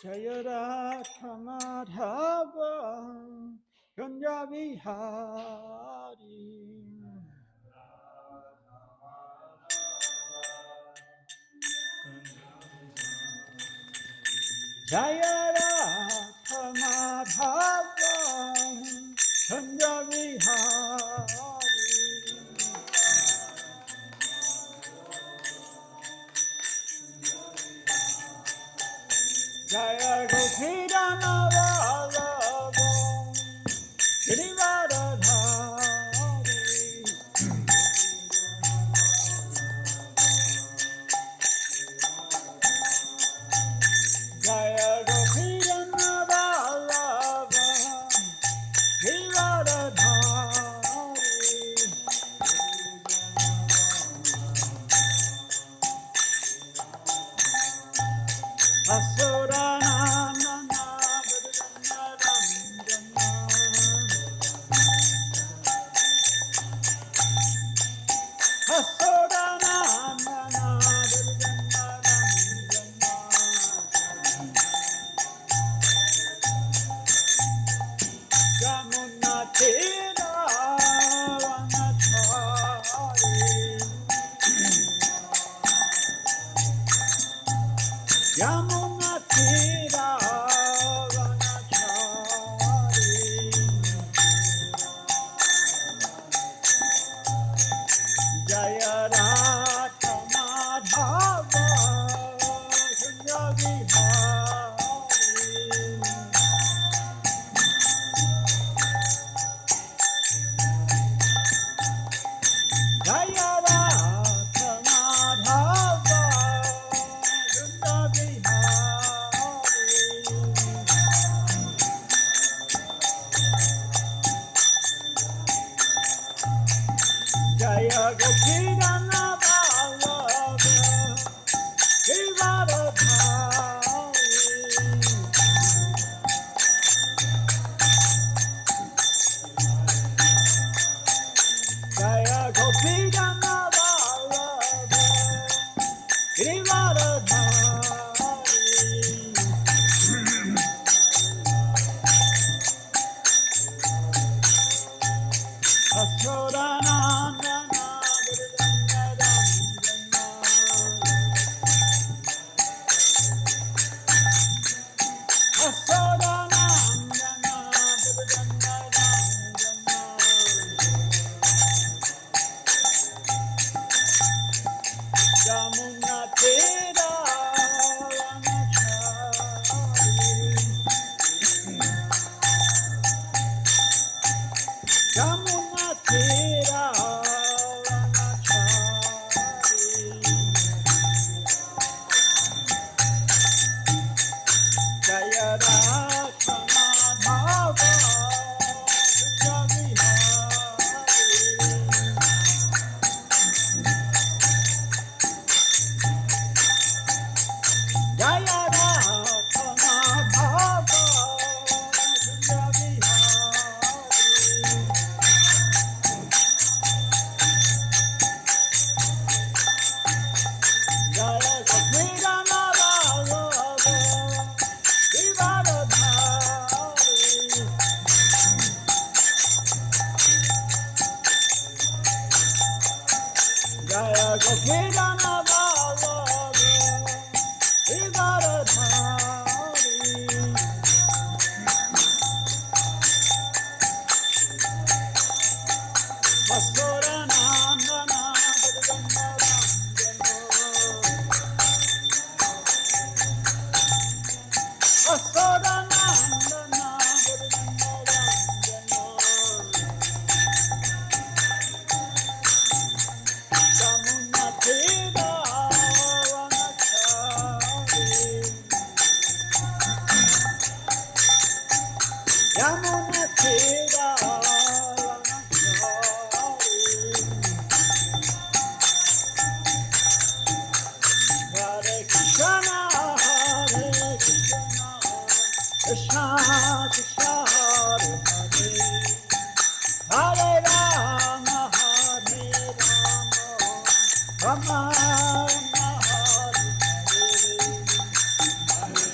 Jaya Radha Madhava Kunja Vihari Jaya Radha Madhava Kunja Vihari Jaya Gopidana Vallabha Girivardhari Jaya Gopidana Vallabha Girivardhari Asuranandana Yamuna Tira Vanachari Yamuna Tira Vanachari Jaya Radha Madhava Kunja Vihari Jaya Radha Madhava Kunja Vihari Jaya Gopidana Vallabha Girivardhari Jaya Gopidana Vallabha Girivardhari Asuranandana Asuranandana Yamuna Tira Vanachari Yamuna Tira Vanachari Jaya Radha Madhava Kunja Vihari Jaya Radha Madhava Kunja Vihari Jaya Gopidana Vallabha Girivardhari Jaya Gopidana Vallabha Girivardhari Asuranandana Asuranandana Yamuna Tira Vanachari Yamuna Tira Vanachari Hare Krishna Hare Krishna Krishna Krishna Hare Hare Hare Rama Hare Rama Rama Rama Hare Hare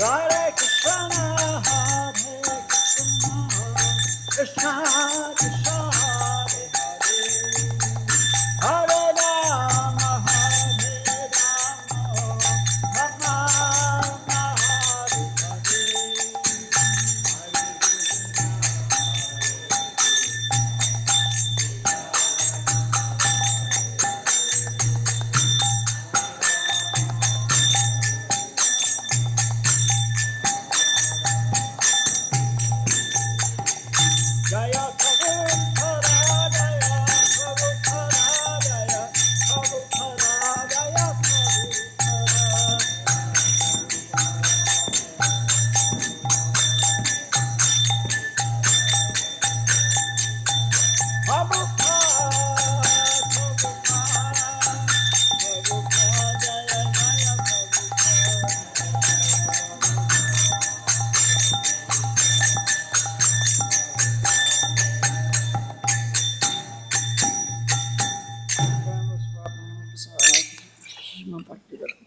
Hare Krishna, Hare Krishna, Krishna Krishna, Hare Hare, Hare Rama, Hare Rama, Rama Rama, Hare Jaya Prabhupada, Jaya Prabhupada, Jaya Prabhupada, Jaya Prabhupada, Prabhupada, Jaya Jaya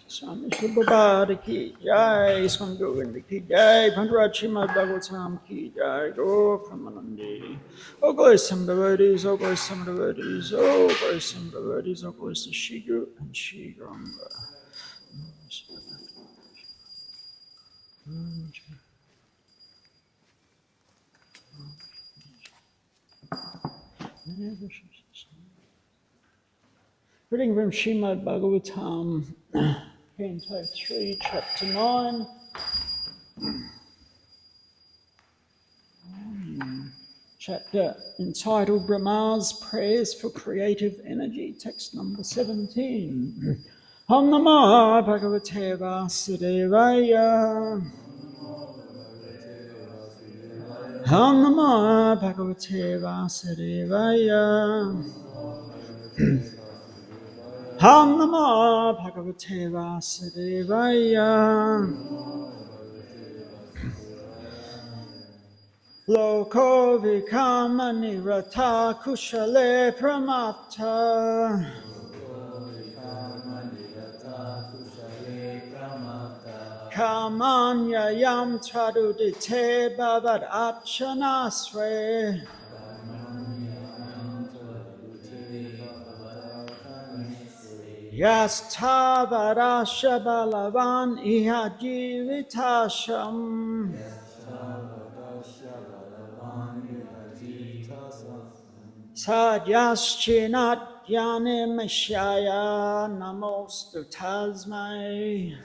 Swami Shubhabad ki jai, ISKCON Govinda ki jai, Panduraj Srimad Bhagavatam ki jai, Go Pramanandi. Oh, bless some devotees, oh, bless some devotees, oh, bless some devotees, oh, bless the Shigu and Shigamba. Reading from Srimad Bhagavatam, Canto 3, Chapter 9. Chapter entitled Brahma's Prayers for Creative Energy, text number 17. Om Namo Bhagavate Vasudevaya. Om Namo Bhagavate Vasudevaya. Om Namo Bhagavate Vasudevaya. Loko Vikama Nirata Kushale Pramapta. Kamanya Yam Tradudite Bavad Achanasre. Yastavarasha Balavan Ihajivitasham. Sadyaschinat Yanimashaya Namostu Tasmai.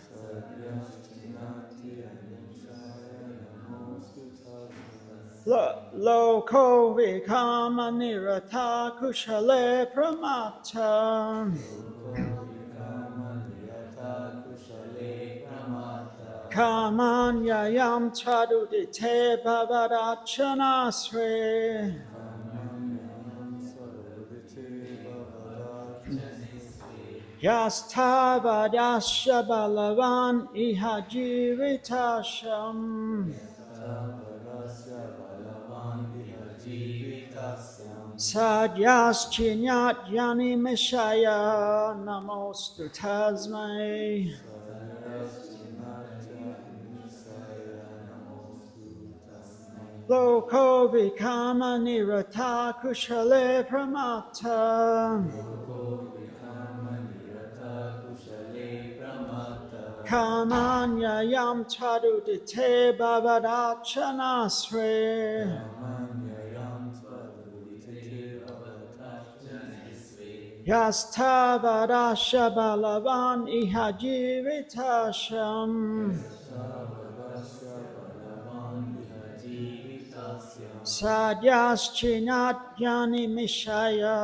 Loko Vikama Nirata Kushale Pramapta. Kamanya Yam Tradudite Bhavadachanasre. Yastavadasya Balavan Ihajivitasham. Sadyaschinat Yanimashaya Namostu Tasmai. Loko Vikama Nirata Kushale Pramapta. Kamanya Yam Tradudite Bhavadachanasre. Yastavadasha Balavan Ihajivitasham. Sadyaschinat Yanimashaya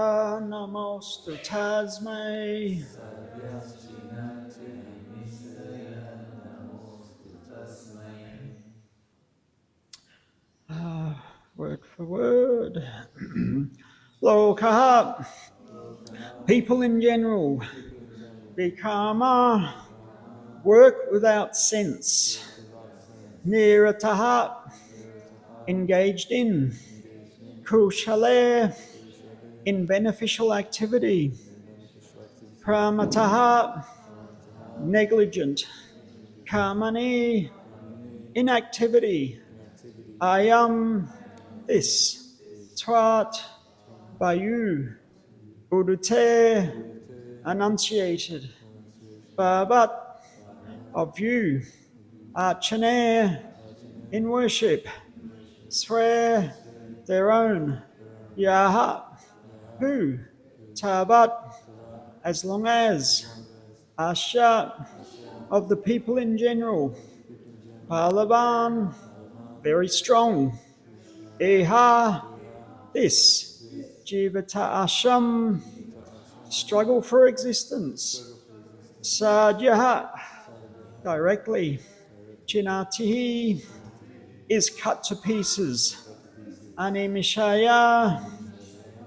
Namostu Tasmai. Word for word. Loka, people in general, Vikama, work without sense. Nirataha, engaged in. Kushale, in beneficial activity. Pramataha, negligent. Kamani, inactivity. Ayam, this. Twat, Bayu, Udute, enunciated. Babat, of you. Archane, in worship. Swear, their own. Yahat, who. Tabat, as long as. Ashat, of the people in general. Palavan, very strong. Eha, this. Jivata asham, struggle for existence. Sadyaha, directly. Chinatihi, is cut to pieces. Animishaya,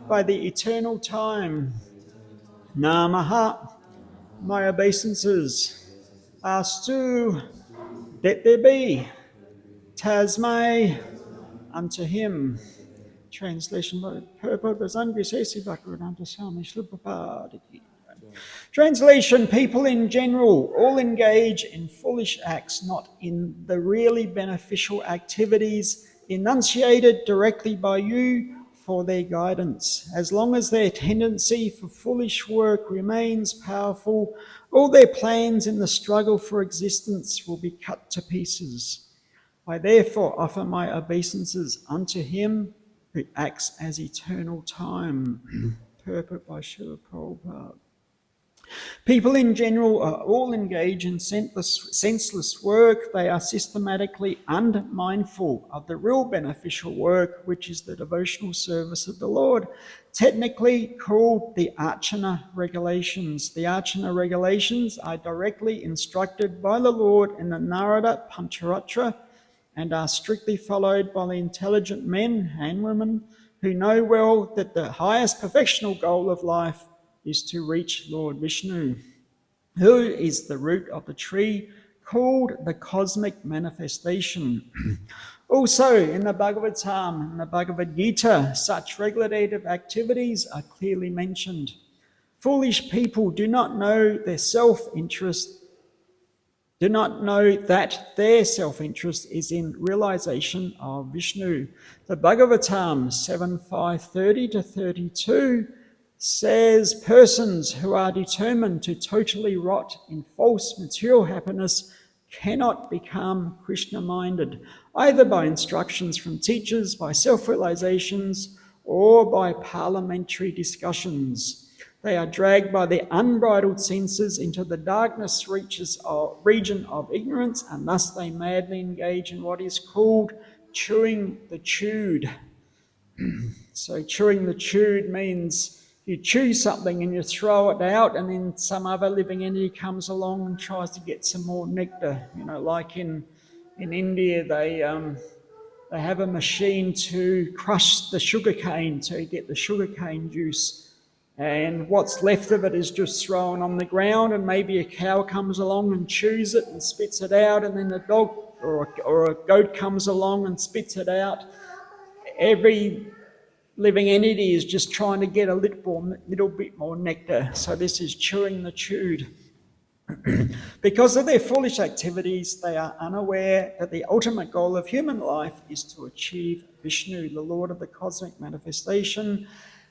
by the eternal time. Namaha, my obeisances. Astu, let there be. Tasmai, unto him. Translation by purport Translation, people in general all engage in foolish acts, not in the really beneficial activities enunciated directly by you for their guidance. As long as their tendency for foolish work remains powerful, all their plans in the struggle for existence will be cut to pieces. I therefore offer my obeisances unto him who acts as eternal time. Purport by Srila Prabhupada. People in general are all engaged in senseless work. They are systematically unmindful of the real beneficial work, which is the devotional service of the Lord, technically called the Archana regulations. The Archana regulations are directly instructed by the Lord in the Narada Pancharatra and are strictly followed by the intelligent men and women who know well that the highest perfectional goal of life is to reach Lord Vishnu, who is the root of the tree called the cosmic manifestation. Also, in the Bhagavatam and the Bhagavad Gita, such regulative activities are clearly mentioned. Foolish people do not know that their self-interest is in realization of Vishnu. The Bhagavatam 7.5.30-32 says persons who are determined to totally rot in false material happiness cannot become Krishna-minded, either by instructions from teachers, by self-realizations, or by parliamentary discussions. They are dragged by their unbridled senses into the darkness region of ignorance, and thus they madly engage in what is called chewing the chewed. So chewing the chewed means you chew something and you throw it out, and then some other living entity comes along and tries to get some more nectar. You know, like in India, they have a machine to crush the sugarcane to get the sugarcane juice. And what's left of it is just thrown on the ground, and maybe a cow comes along and chews it and spits it out, and then a dog or a goat comes along and spits it out. Every living entity is just trying to get a little bit more nectar. So this is chewing the chewed. Because of their foolish activities, they are unaware that the ultimate goal of human life is to achieve Vishnu, the Lord of the cosmic manifestation.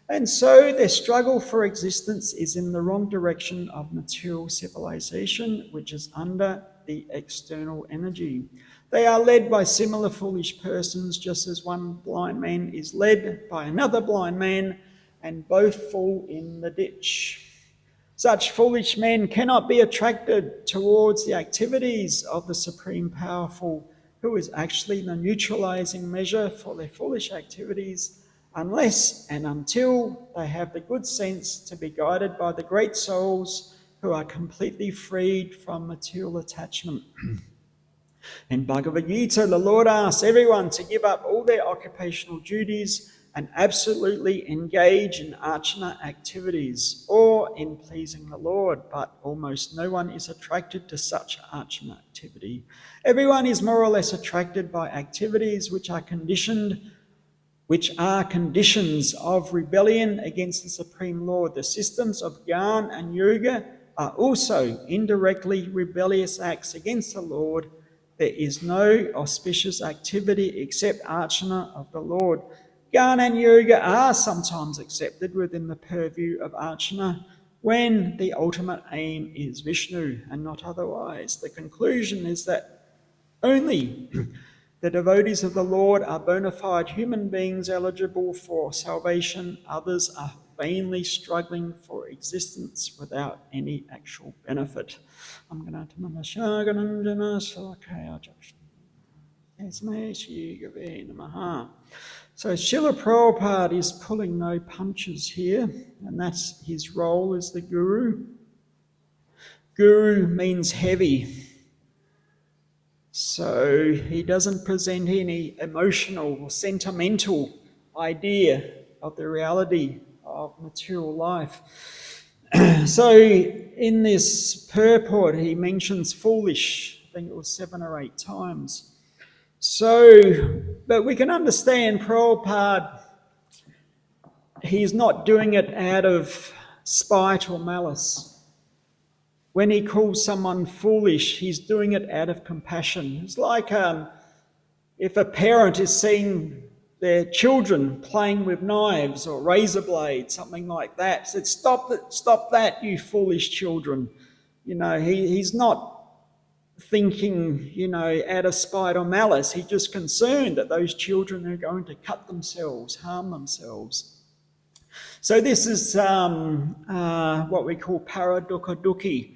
And so their struggle for existence is in the wrong direction of material civilization, which is under the external energy. They are led by similar foolish persons, just as one blind man is led by another blind man, and both fall in the ditch. Such foolish men cannot be attracted towards the activities of the Supreme Powerful, who is actually the neutralizing measure for their foolish activities, unless and until they have the good sense to be guided by the great souls who are completely freed from material attachment. In Bhagavad Gita, the Lord asks everyone to give up all their occupational duties and absolutely engage in archana activities or in pleasing the Lord, but almost no one is attracted to such archana activity. Everyone is more or less attracted by activities which are conditions of rebellion against the Supreme Lord. The systems of Jnana and Yoga are also indirectly rebellious acts against the Lord, there is no auspicious activity except archana of the Lord. Jnana and yoga are sometimes accepted within the purview of archana when the ultimate aim is Vishnu and not otherwise. The conclusion is that only the devotees of the Lord are bona fide human beings eligible for salvation. Others are vainly struggling for existence without any actual benefit. I'm going to so Srila Prabhupada is pulling no punches here, and that's his role as the guru. Guru means heavy. So he doesn't present any emotional or sentimental idea of the reality of material life. So in this purport, he mentions foolish, I think it was 7 or 8 times. So, but we can understand Prabhupada, he's not doing it out of spite or malice. When he calls someone foolish, he's doing it out of compassion. It's like if a parent is seeing their children playing with knives or razor blades, something like that. Said, stop that, you foolish children. You know, he's not thinking, you know, out of spite or malice. He's just concerned that those children are going to cut themselves, harm themselves. So this is what we call paradukha dukhi.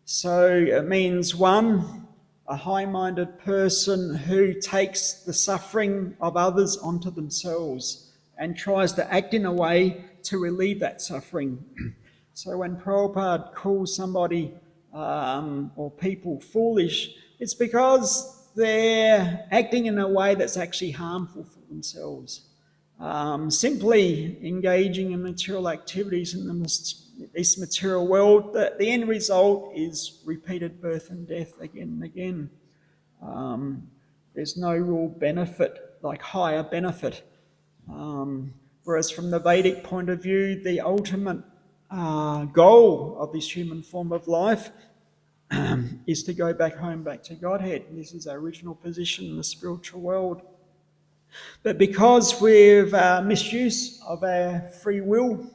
So it means one, a high-minded person who takes the suffering of others onto themselves and tries to act in a way to relieve that suffering. So when Prabhupada calls somebody or people foolish, it's because they're acting in a way that's actually harmful for themselves. Simply engaging in material activities in this material world, the end result is repeated birth and death again and again. There's no real benefit, like higher benefit. Whereas from the Vedic point of view, the ultimate goal of this human form of life is to go back home, back to Godhead. This is our original position in the spiritual world. But because we've misuse of our free will,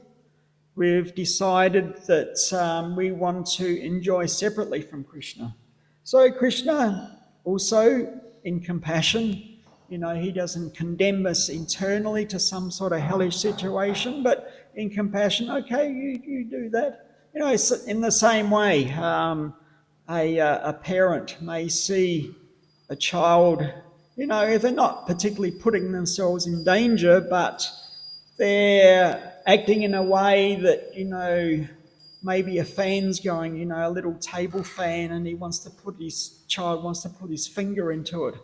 we've decided that we want to enjoy separately from Krishna. So Krishna also, in compassion, you know, he doesn't condemn us internally to some sort of hellish situation, but in compassion, okay, you do that. You know, in the same way, a parent may see a child, you know, if they're not particularly putting themselves in danger, but they're acting in a way that, you know, maybe a fan's going, you know, a little table fan, and child wants to put his finger into it.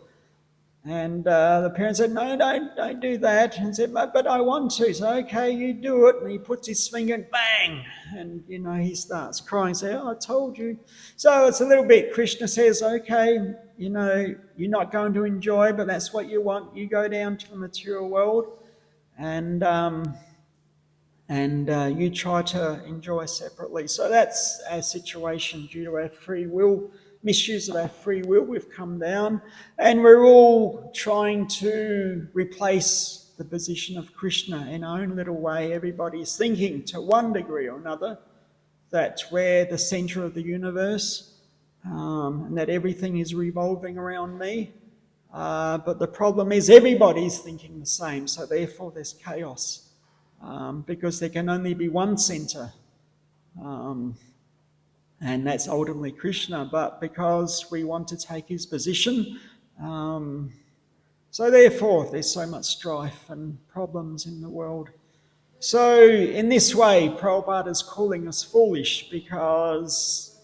And the parent said, no, don't do that. And said, but I want to. So, okay, you do it. And he puts his finger and bang. And, you know, he starts crying, say, oh, I told you. So it's a little bit, Krishna says, okay, you know, you're not going to enjoy, but that's what you want. You go down to the material world and you try to enjoy separately. So that's our situation due to our free will, misuse of our free will. We've come down and we're all trying to replace the position of Krishna in our own little way. Everybody's thinking to one degree or another that we're the center of the universe and that everything is revolving around me. But the problem is everybody's thinking the same, so therefore there's chaos. Because there can only be one center, and that's ultimately Krishna, but because we want to take his position, so therefore there's so much strife and problems in the world. So in this way, Prabhupada is calling us foolish, because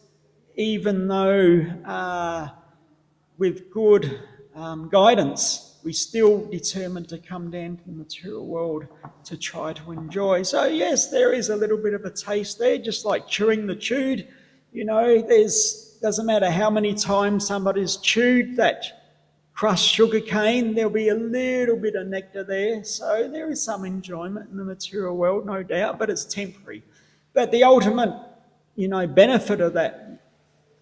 even though with good guidance, we're still determined to come down to the material world to try to enjoy. So yes, there is a little bit of a taste there, just like chewing the chewed. You know, doesn't matter how many times somebody's chewed that crushed sugar cane, there'll be a little bit of nectar there. So there is some enjoyment in the material world, no doubt, but it's temporary. But the ultimate, you know, benefit of that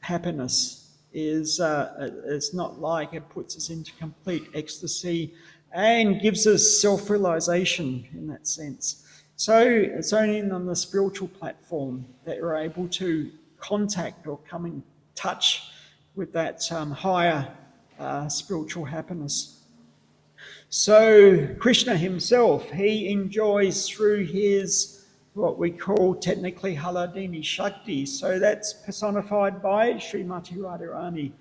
happiness it's not like it puts us into complete ecstasy and gives us self-realization in that sense. So it's only on the spiritual platform that you're able to contact or come in touch with that higher spiritual happiness. So Krishna himself, he enjoys through his, what we call technically Haladini Shakti. So that's personified by Srimati Radharani.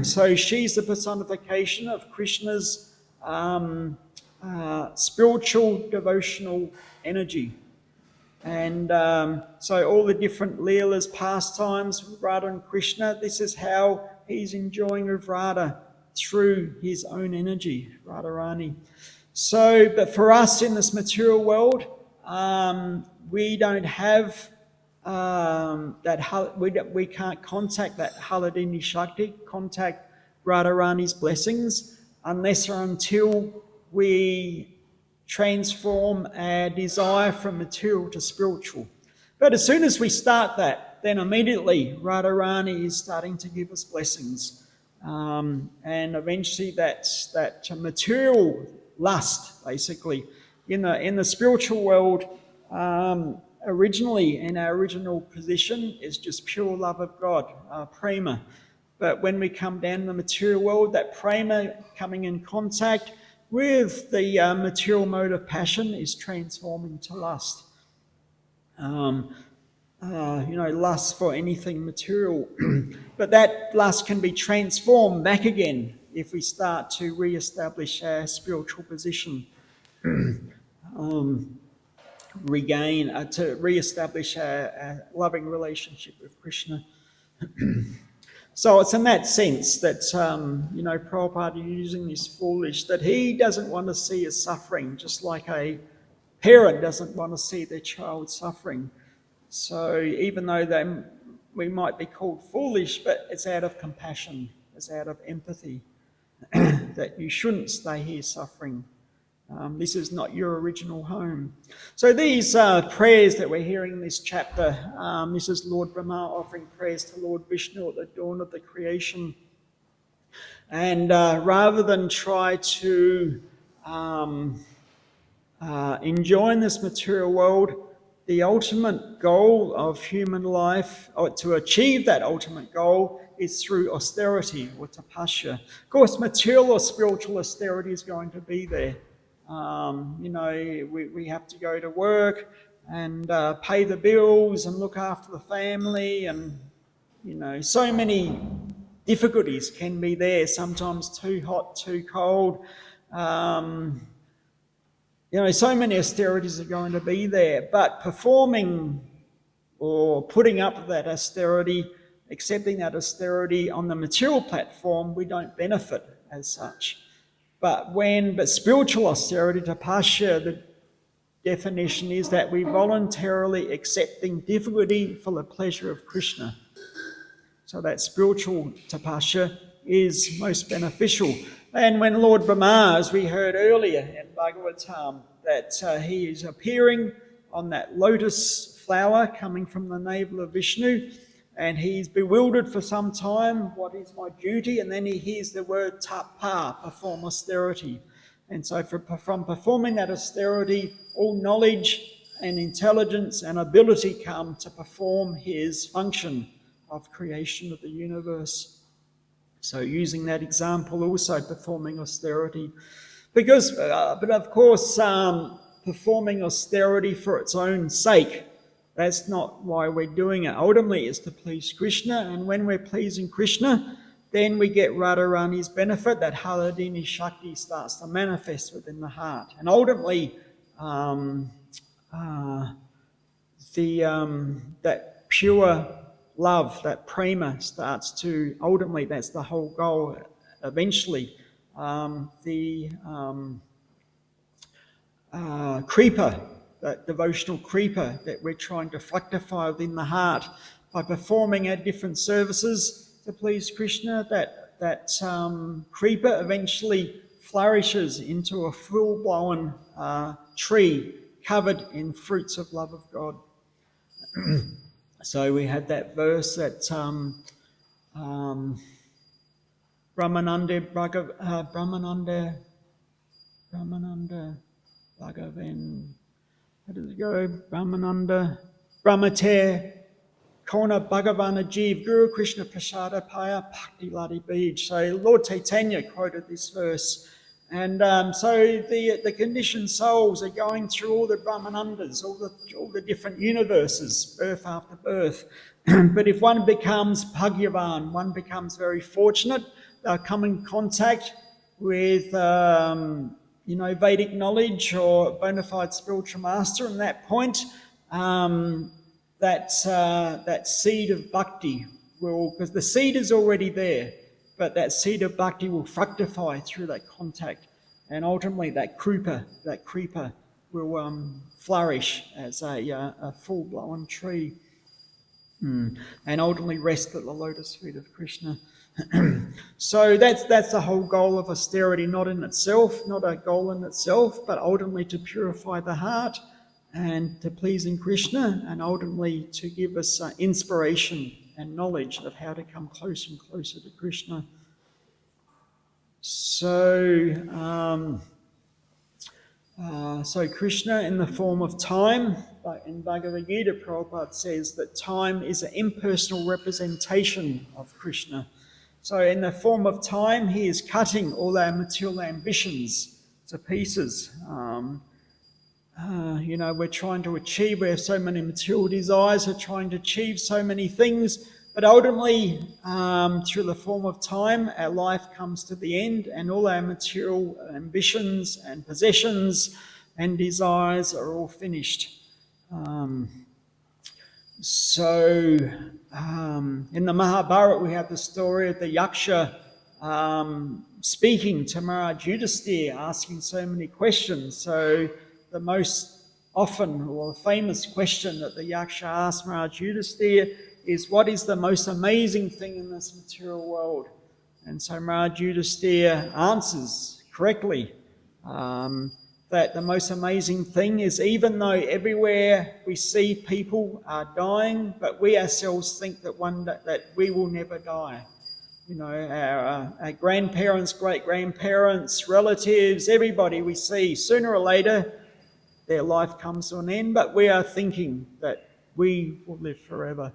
So she's the personification of Krishna's spiritual devotional energy. And so all the different Leelas, pastimes with Radha and Krishna, this is how he's enjoying with Radha through his own energy, Radharani. So, but for us in this material world, we don't have we can't contact that Haladini Shakti, contact Radharani's blessings, unless or until we transform our desire from material to spiritual. But as soon as we start that, then immediately Radharani is starting to give us blessings. And eventually that's that material lust, basically. In the spiritual world, originally, in our original position, is just pure love of God, prema. But when we come down in the material world, that prema coming in contact with the material mode of passion is transforming to lust. Lust for anything material. But that lust can be transformed back again if we start to re-establish our spiritual position. To re-establish our loving relationship with Krishna. So it's in that sense that, Prabhupada using this foolish, that he doesn't want to see us suffering, just like a parent doesn't want to see their child suffering. So even though we might be called foolish, but it's out of compassion, it's out of empathy, that you shouldn't stay here suffering. This is not your original home. So these prayers that we're hearing in this chapter, this is Lord Brahma offering prayers to Lord Vishnu at the dawn of the creation. And rather than try to enjoy in this material world, the ultimate goal of human life, or to achieve that ultimate goal, is through austerity or tapasya. Of course, material or spiritual austerity is going to be there. We have to go to work and pay the bills and look after the family, and so many difficulties can be there, sometimes too hot, too cold. So many austerities are going to be there, but performing or putting up with that austerity, accepting that austerity on the material platform, we don't benefit as such. But spiritual austerity, tapasya, the definition is that we voluntarily accepting difficulty for the pleasure of Krishna. So that spiritual tapasya is most beneficial. And when Lord Brahma, as we heard earlier in Bhagavatam, that he is appearing on that lotus flower coming from the navel of Vishnu, and he's bewildered for some time, what is my duty? And then he hears the word tapa, perform austerity. And so from performing that austerity, all knowledge and intelligence and ability come to perform his function of creation of the universe. So using that example, also performing austerity. But of course, performing austerity for its own sake, that's not why we're doing it. Ultimately, it's to please Krishna, and when we're pleasing Krishna, then we get Radharani's benefit, that Haladini Shakti starts to manifest within the heart. And ultimately, that pure love, that prema starts to, ultimately, that's the whole goal, eventually. Creeper, that devotional creeper that we're trying to fructify within the heart by performing our different services to please Krishna, that creeper eventually flourishes into a full-blown tree covered in fruits of love of God. So we had that verse that Brahmananda Bhagavan, how does it go? Brahmate Kona Bhagavana Jeev Guru Krishna Prasada Paya Bhakti Ladi Bij. So Lord Chaitanya quoted this verse. And so the conditioned souls are going through all the Brahmanandas, all the different universes, birth after birth. But if one becomes Bhagyavan, one becomes very fortunate, they'll come in contact with Vedic knowledge or bona fide spiritual master, and at that point that seed of bhakti will, because the seed is already there, but that seed of bhakti will fructify through that contact, and ultimately that creeper will flourish as a full-blown tree, and ultimately rest at the lotus feet of Krishna. So that's the whole goal of austerity, not in itself, not a goal in itself, but ultimately to purify the heart and to pleasing Krishna, and ultimately to give us inspiration and knowledge of how to come closer and closer to Krishna. So Krishna in the form of time, in Bhagavad Gita, Prabhupada says that time is an impersonal representation of Krishna. So in the form of time, he is cutting all our material ambitions to pieces. We're trying to achieve, we have so many material desires, we're trying to achieve so many things, but ultimately, through the form of time, our life comes to the end, and all our material ambitions and possessions and desires are all finished. In the Mahabharata, we have the story of the Yaksha speaking to Maharaj Yudhisthira, asking so many questions. So the most often or famous question that the Yaksha asked Maharaj Yudhisthira is, what is the most amazing thing in this material world? And so Maharaj Yudhisthira answers correctly that the most amazing thing is, even though everywhere we see people are dying, but we ourselves think that we will never die. Our grandparents, great-grandparents, relatives, everybody we see, sooner or later, their life comes to an end, but we are thinking that we will live forever.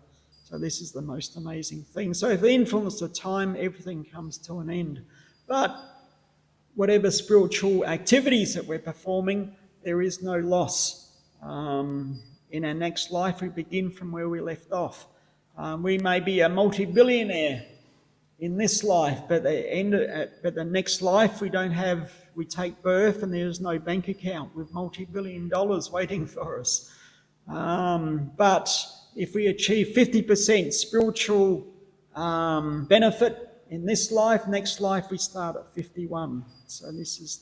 So this is the most amazing thing. So for the influence of time, everything comes to an end. But whatever spiritual activities that we're performing, there is no loss. In our next life, we begin from where we left off. We may be a multi-billionaire in this life, but the next life we take birth and there's no bank account with multi-billion dollars waiting for us. But if we achieve 50% spiritual benefit in this life, next life we start at 51. So this is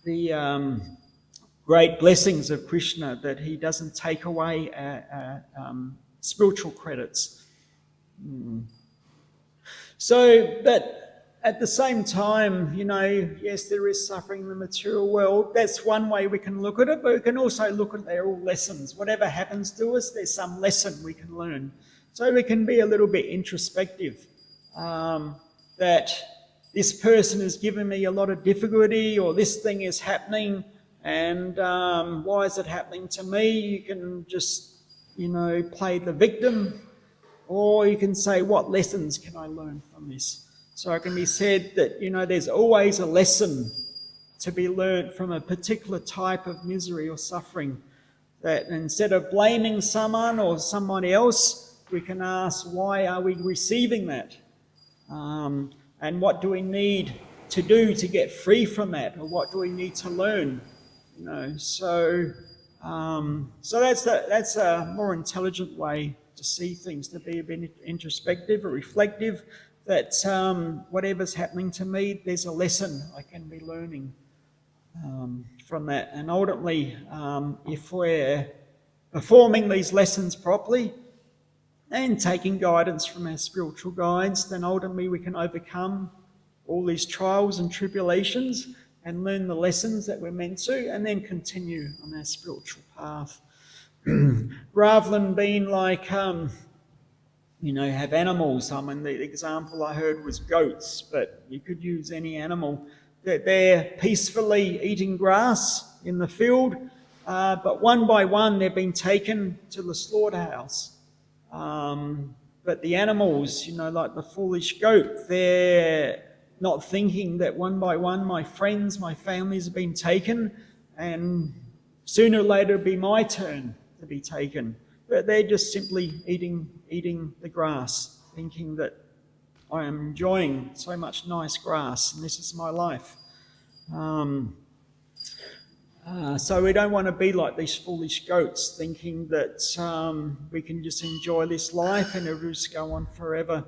the great blessings of Krishna, that he doesn't take away our spiritual credits. So, but at the same time, yes, there is suffering in the material world. That's one way we can look at it, but we can also look at they're all lessons. Whatever happens to us, there's some lesson we can learn. So we can be a little bit introspective, that this person has given me a lot of difficulty, or this thing is happening, and why is it happening to me? You can just, play the victim, or you can say, what lessons can I learn from this? So it can be said that, there's always a lesson to be learned from a particular type of misery or suffering, that instead of blaming someone or someone else, we can ask, why are we receiving that? And what do we need to do to get free from that? Or what do we need to learn? So that's a more intelligent way to see things, to be a bit introspective or reflective, that whatever's happening to me, there's a lesson I can be learning from that. And ultimately, if we're performing these lessons properly and taking guidance from our spiritual guides, then ultimately we can overcome all these trials and tribulations and learn the lessons that we're meant to, and then continue on our spiritual path. Rather than being like have animals. I mean, the example I heard was goats, but you could use any animal. They're peacefully eating grass in the field, but one by one they've been taken to the slaughterhouse. But the animals, like the foolish goat, they're not thinking that one by one my friends, my families have been taken, and sooner or later it'll be my turn to be taken. But they're just simply eating the grass, thinking that I am enjoying so much nice grass and this is my life. So we don't want to be like these foolish goats, thinking that we can just enjoy this life and it'll just go on forever.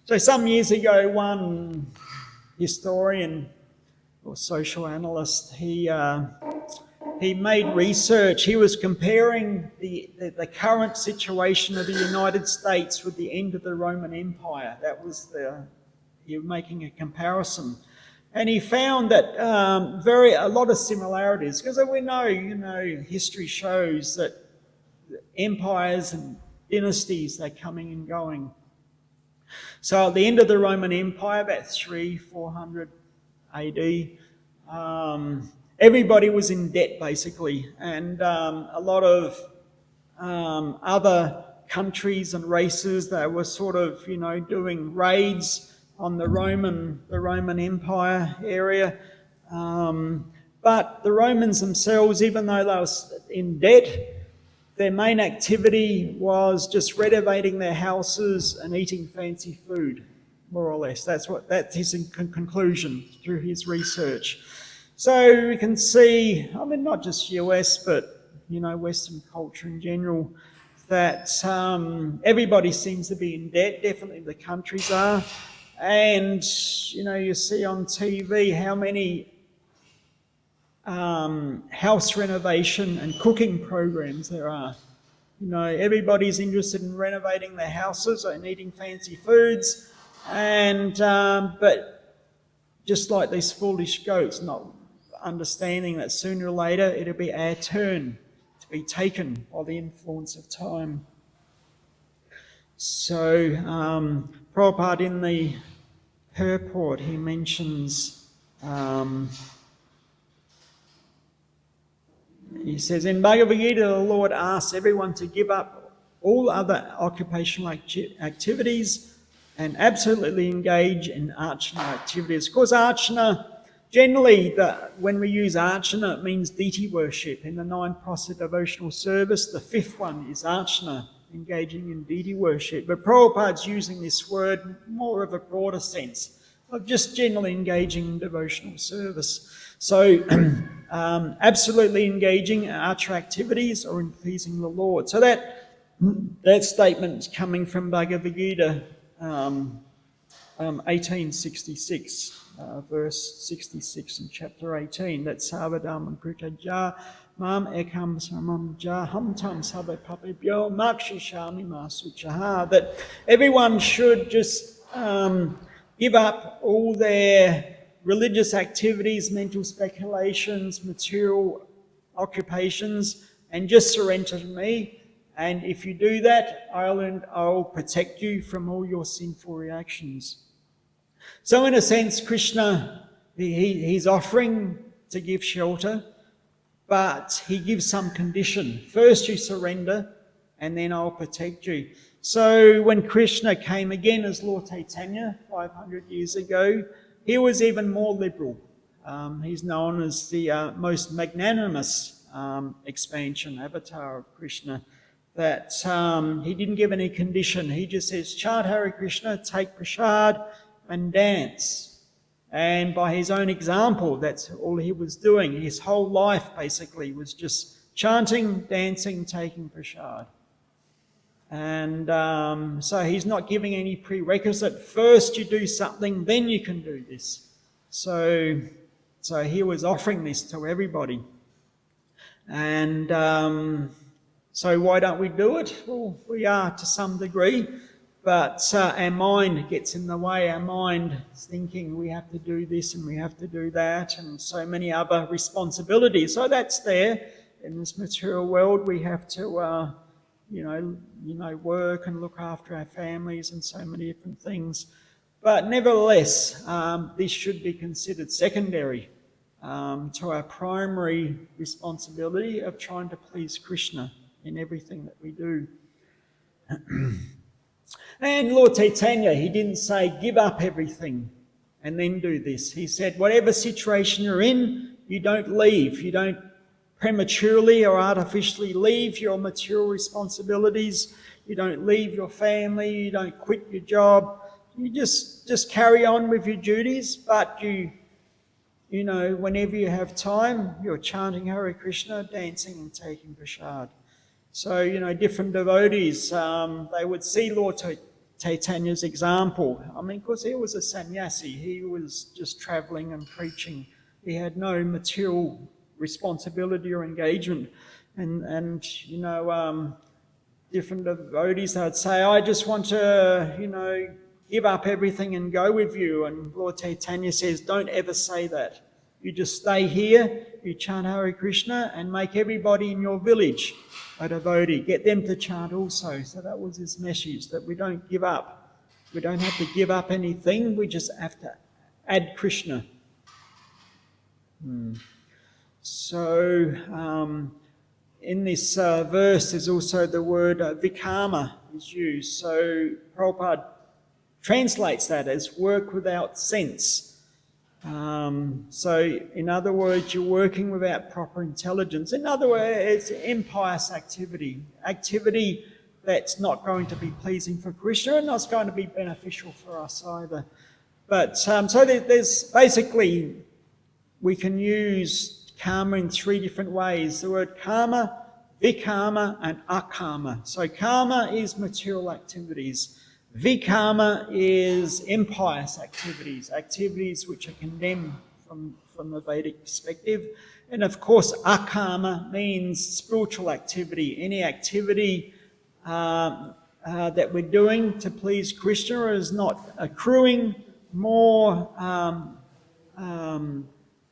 So some years ago, one historian or social analyst, he made research. He was comparing the current situation of the United States with the end of the Roman Empire. He was making a comparison. And he found that a lot of similarities, because we know, history shows that empires and dynasties, they're coming and going. So at the end of the Roman Empire, about 300-400 AD, everybody was in debt basically, and a lot of other countries and races, they were sort of, doing raids on the Roman Empire area. But the Romans themselves, even though they were in debt, their main activity was just renovating their houses and eating fancy food, more or less. That's his conclusion through his research. So we can see, not just US, but, Western culture in general, that everybody seems to be in debt. Definitely the countries are. And, you see on TV how many house renovation and cooking programs there are. Everybody's interested in renovating their houses and eating fancy foods. And but just like these foolish goats, not understanding that sooner or later it'll be our turn to be taken by the influence of time. So Prabhupada in the purport, he mentions, he says, in Bhagavad Gita, the Lord asks everyone to give up all other occupational activities and absolutely engage in archana activities. Of course, archana, generally, when we use archana, it means deity worship. In the 9 process devotional service, the 5th one is archana, engaging in deity worship. But Prabhupada's using this word more of a broader sense of just generally engaging in devotional service. So absolutely engaging in archer activities or in pleasing the Lord. So that statement is coming from Bhagavad Gita 1866, verse 66 in chapter 18. That's Sarvadharma Kritaja Mam Ekam Samam Jaham Tam Sabe Papibyo Makshishami Masuchaha. That everyone should just give up all their religious activities, mental speculations, material occupations, and just surrender to me. And if you do that, I'll protect you from all your sinful reactions. So in a sense, Krishna, he's offering to give shelter, but he gives some condition. First you surrender, and then I'll protect you. So when Krishna came again as Lord Chaitanya 500 years ago, he was even more liberal. He's known as the most magnanimous expansion, avatar of Krishna, that he didn't give any condition. He just says, chant Hare Krishna, take prasad, and dance. And by his own example, that's all he was doing. His whole life, basically, was just chanting, dancing, taking prasad. And so he's not giving any prerequisite. First you do something, then you can do this. So he was offering this to everybody. And so why don't we do it? Well, we are to some degree, but our mind gets in the way. Our mind is thinking we have to do this and we have to do that, and so many other responsibilities. So that's there in this material world. We have to work and look after our families and so many different things. But nevertheless, this should be considered secondary to our primary responsibility of trying to please Krishna in everything that we do. And Lord Chaitanya, he didn't say give up everything and then do this. He said whatever situation you're in, you don't leave. You don't prematurely or artificially leave your material responsibilities. You don't leave your family. You don't quit your job. You just carry on with your duties, but whenever you have time, you're chanting Hare Krishna, dancing and taking prasad. So, different devotees, they would see Lord Chaitanya's example. I mean, of course, he was a sannyasi. He was just travelling and preaching. He had no material responsibility or engagement. And different devotees, they'd say, I just want to, give up everything and go with you. And Lord Chaitanya says, don't ever say that. You just stay here, you chant Hare Krishna and make everybody in your village a devotee. Get them to chant also. So that was his message, that we don't give up. We don't have to give up anything. We just have to add Krishna. So in this verse there's also the word vikarma is used. So Prabhupada translates that as work without sense. So in other words, you're working without proper intelligence. In other words, it's impious activity that's not going to be pleasing for Krishna and not going to be beneficial for us either. But so there's basically, we can use karma in three different ways. The word karma, vikarma and akarma. So karma is material activities. Vikarma is impious activities which are condemned from the Vedic perspective. And of course, akarma means spiritual activity. Any activity that we're doing to please Krishna is not accruing more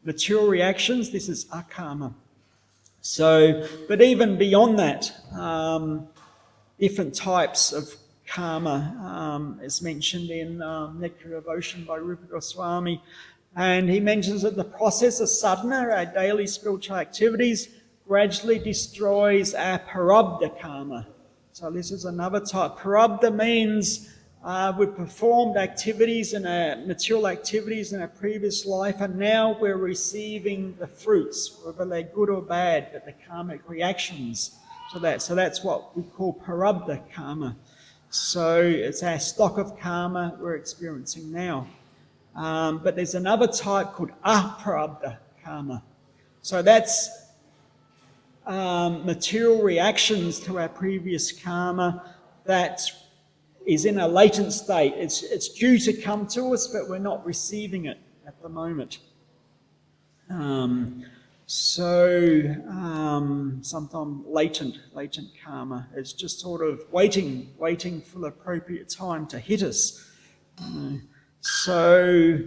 material reactions. This is akarma. So, but even beyond that, different types of karma is mentioned in Nectar of Ocean by Rupa Goswami. And he mentions that the process of sadhana, our daily spiritual activities, gradually destroys our prarabdha karma. So this is another type. Prarabdha means we've performed activities and material activities in our previous life, and now we're receiving the fruits, whether they're good or bad, but the karmic reactions to that. So that's what we call prarabdha karma. So it's our stock of karma we're experiencing now. But there's another type called aprarabdha karma. So that's material reactions to our previous karma that is in a latent state. It's due to come to us, but we're not receiving it at the moment. Sometimes latent karma is just sort of waiting for the appropriate time to hit us. So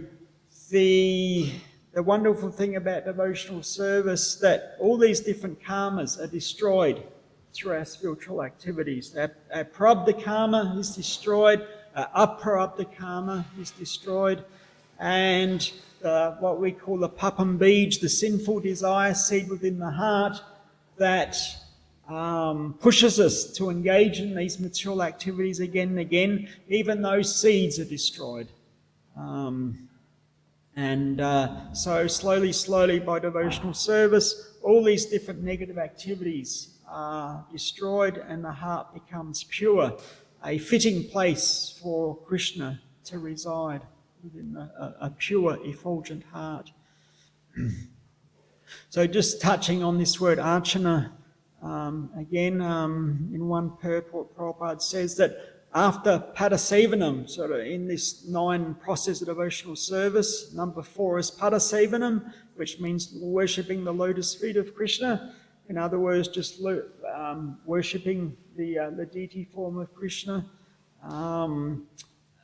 the wonderful thing about devotional service, that all these different karmas are destroyed through our spiritual activities. Our prarabdha karma is destroyed, our aprarabdha karma is destroyed, and what we call the papam bij, the sinful desire seed within the heart that pushes us to engage in these material activities again and again, even those seeds are destroyed. So slowly by devotional service, all these different negative activities are destroyed and the heart becomes pure, a fitting place for Krishna to reside within a pure, effulgent heart. So just touching on this word archana, again, in one purport, Prabhupada says that after Padasevanam, sort of in this 9 process of devotional service, number 4 is Padasevanam, which means worshipping the lotus feet of Krishna. In other words, just worshipping the deity form of Krishna.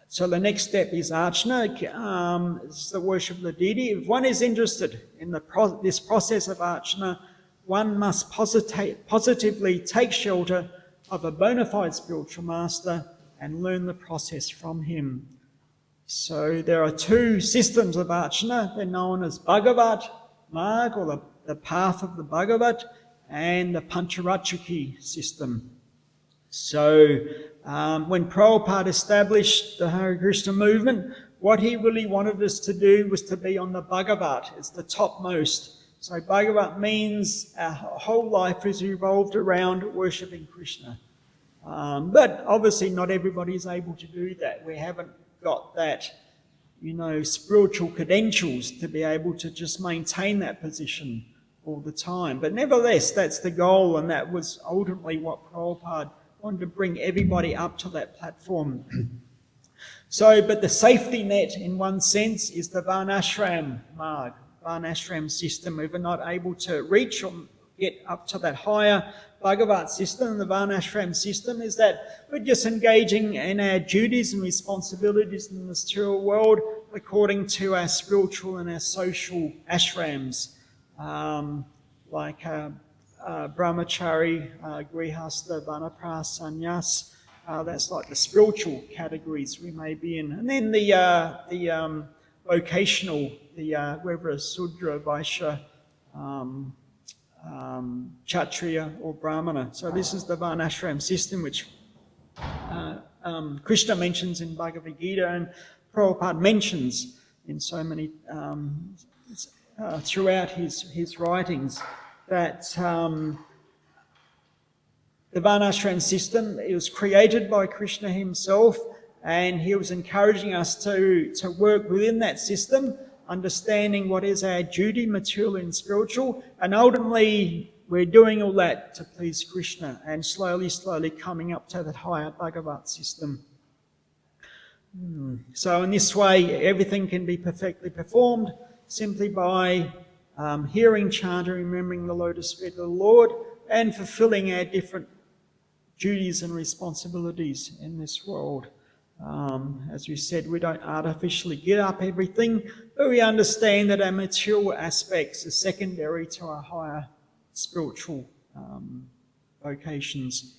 So the next step is archana, it's the worship of the deity. If one is interested in this process of archana, one must positively take shelter of a bona fide spiritual master and learn the process from him. So there are two systems of archana. They're known as Bhagavat Marg, or the path of the Bhagavat, and the Pancharatriki system. So when Prabhupada established the Hare Krishna movement, what he really wanted us to do was to be on the Bhagavat. It's the topmost. So Bhagavat means our whole life is revolved around worshipping Krishna. But obviously not everybody is able to do that. We haven't got that, spiritual credentials to be able to just maintain that position all the time. But nevertheless, that's the goal, and that was ultimately what Prabhupada wanted to bring everybody up to that platform. But the safety net, in one sense, is the Varnashram Marg, Varnashram system. If we're not able to reach or get up to that higher Bhagavat system, the Varnashram system, is that we're just engaging in our duties and responsibilities in the material world according to our spiritual and our social ashrams, like brahmachari, grihastha, vanaprastha, sannyas. That's like the spiritual categories we may be in. And then the vocational, whether a Sudra, Vaishya, Kshatriya or Brahmana. So this is the Varnashram system, which Krishna mentions in Bhagavad Gita, and Prabhupada mentions in so many throughout his writings, that the Varnashram system, it was created by Krishna himself, and he was encouraging us to work within that system, understanding what is our duty, material and spiritual, and ultimately we're doing all that to please Krishna, and slowly coming up to that higher Bhagavat system. So in this way, everything can be perfectly performed simply by hearing, chanting, remembering the lotus feet of the Lord, and fulfilling our different duties and responsibilities in this world. As we said, we don't artificially get up everything, but we understand that our material aspects are secondary to our higher spiritual vocations.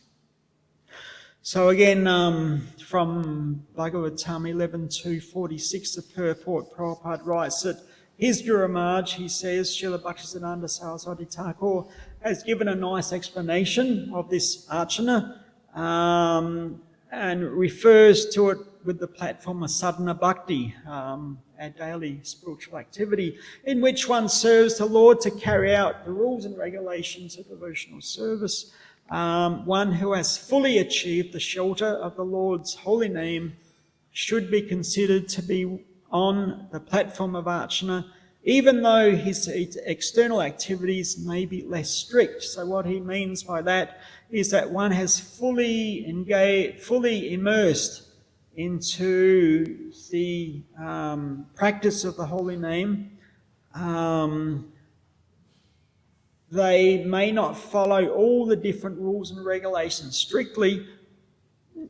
So again, from Bhagavatam 11.2.46, the purport, Prabhupada writes that his Guru Maharaj, he says, Srila Bhaktisiddhanta Saraswati Thakur has given a nice explanation of this archana, and refers to it with the platform of sadhana bhakti, our daily spiritual activity, in which one serves the Lord to carry out the rules and regulations of devotional service. One who has fully achieved the shelter of the Lord's holy name should be considered to be on the platform of archana, even though his external activities may be less strict. So what he means by that is that one has fully immersed into the practice of the holy name. They may not follow all the different rules and regulations strictly,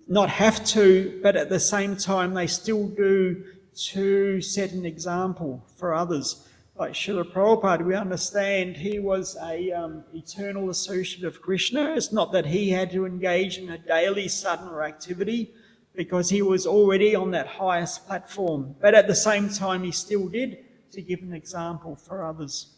not have to, but at the same time they still do, to set an example for others. Like Srila Prabhupada, we understand he was a eternal associate of Krishna. It's not that he had to engage in a daily sadhana activity, because he was already on that highest platform. But at the same time, he still did, to give an example for others.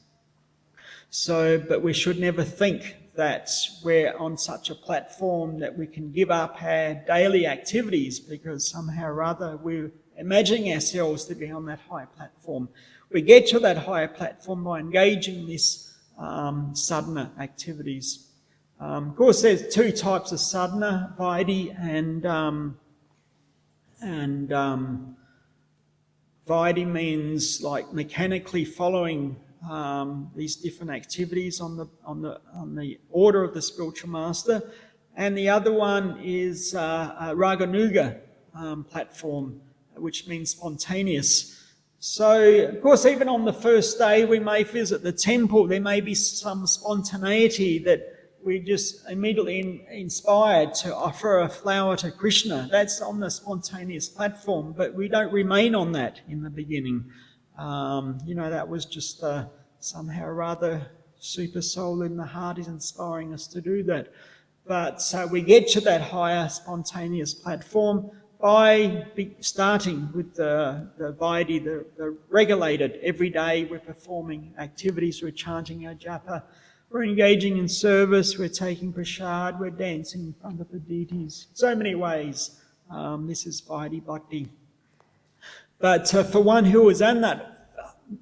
So, but we should never think that we're on such a platform that we can give up our daily activities because somehow or other we're imagining ourselves to be on that high platform. We get to that higher platform by engaging in this sadhana activities. Of course, there's two types of sadhana, vaidhi and vaidhi means like mechanically following these different activities on the order of the spiritual master, and the other one is a raganuga platform, which means spontaneous. So, of course, even on the first day we may visit the temple, there may be some spontaneity that we're just immediately inspired to offer a flower to Krishna. That's on the spontaneous platform, but we don't remain on that in the beginning. That was just somehow or other super soul in the heart is inspiring us to do that. But we get to that higher spontaneous platform by starting with the Vaidhi, the regulated. Every day we're performing activities, we're chanting our japa, we're engaging in service, we're taking prasad, we're dancing in front of the deities. So many ways. This is Vaidhi Bhakti. But for one who is on that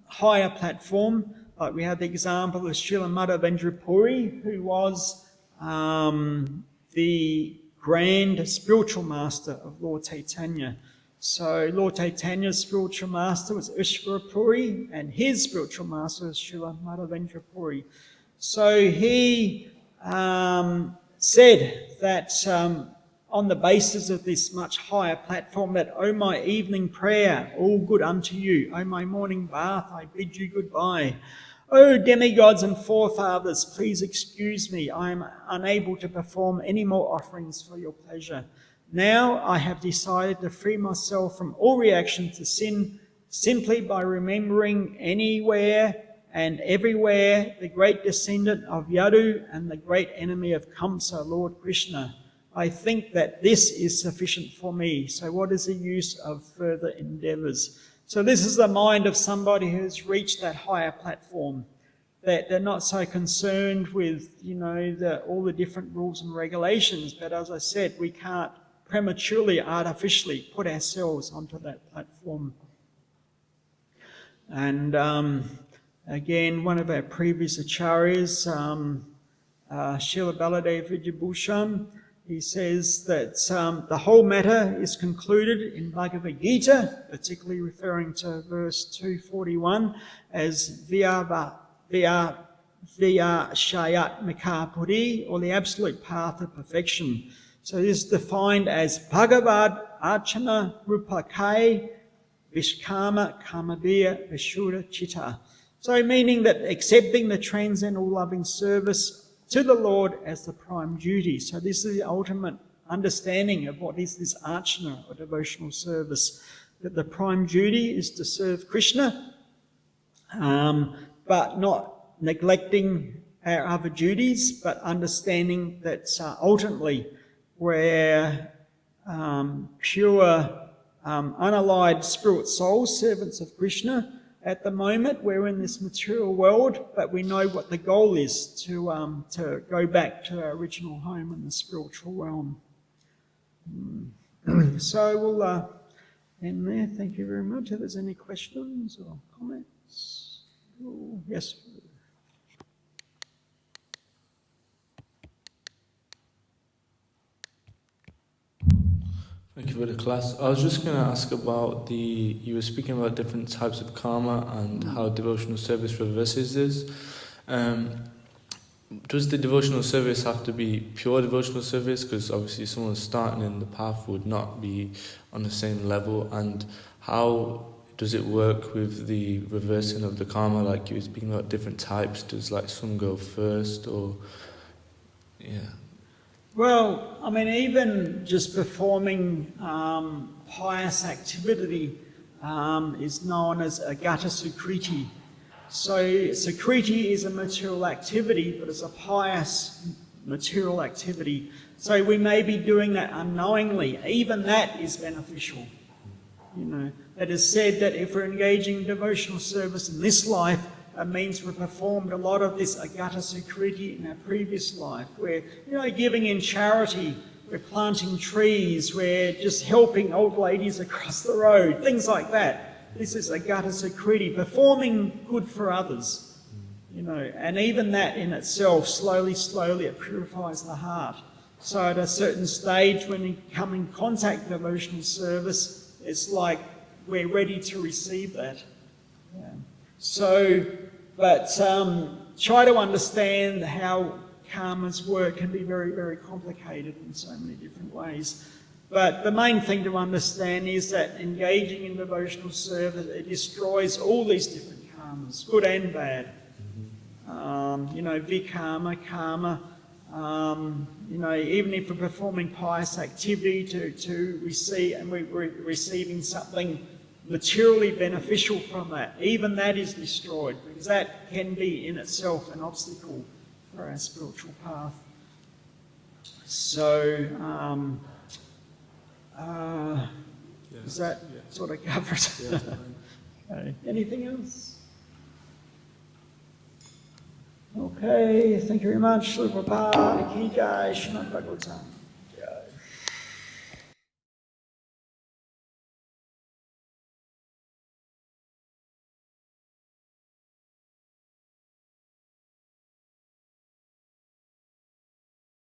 higher platform, like we have the example of Srila Madhavendra Puri, who was the grand spiritual master of Lord Chaitanya. So Lord Chaitanya's spiritual master was Ishvara Puri, and his spiritual master was Srila Madhavendra Puri. So he said that on the basis of this much higher platform, that, O my evening prayer, all good unto you. O my morning bath, I bid you goodbye. O demigods and forefathers, please excuse me. I am unable to perform any more offerings for your pleasure. Now I have decided to free myself from all reaction to sin simply by remembering anywhere and everywhere the great descendant of Yadu and the great enemy of Kamsa, Lord Krishna. I think that this is sufficient for me. So what is the use of further endeavours? So this is the mind of somebody who has reached that higher platform, that they're not so concerned with, all the different rules and regulations. But as I said, we can't prematurely, artificially put ourselves onto that platform. And again, one of our previous acharyas, Srila Baladev Vijayabhushan, he says that the whole matter is concluded in Bhagavad Gita, particularly referring to verse 241, as Vyashayat Mikapuri, or the absolute path of perfection. So this is defined as Bhagavad Archana Rupakai Vishkama Kamabhiya Vishuddha Chitta. So meaning that accepting the transcendental loving service to the Lord as the prime duty. So this is the ultimate understanding of what is this archana, or devotional service. That the prime duty is to serve Krishna, but not neglecting our other duties, but understanding that ultimately we're pure, unallied spirit souls, servants of Krishna. At the moment, we're in this material world, but we know what the goal is, to go back to our original home in the spiritual realm. So we'll end there. Thank you very much. If there's any questions or comments? Oh, yes. Thank you for the class. I was just going to ask about you were speaking about different types of karma and how devotional service reverses this. Does the devotional service have to be pure devotional service? Because obviously someone starting in the path would not be on the same level. And how does it work with the reversing of the karma? Like you were speaking about different types. Does some go first or... Yeah. Well, I mean, even just performing pious activity is known as agata sukriti. So sukriti is a material activity, but it's a pious material activity. So we may be doing that unknowingly. Even that is beneficial. It is said that if we're engaging in devotional service in this life, it means we've performed a lot of this agata sukriti in our previous life. We're, giving in charity, we're planting trees, we're just helping old ladies across the road, things like that. This is agata sukriti, performing good for others, and even that in itself, slowly, it purifies the heart. So at a certain stage, when we come in contact with devotional service, it's like we're ready to receive that. Yeah. So, but try to understand how karmas work can be very, very complicated in so many different ways. But the main thing to understand is that engaging in devotional service, it destroys all these different karmas, good and bad. Vikarma, karma, even if we're performing pious activity to receive, and we're receiving something materially beneficial from that, even that is destroyed, because that can be in itself an obstacle for our spiritual path. So, is that sort of covered? Okay. Anything else? Okay, thank you very much. Prabhupada ki jai, Srimad Bhagavatam.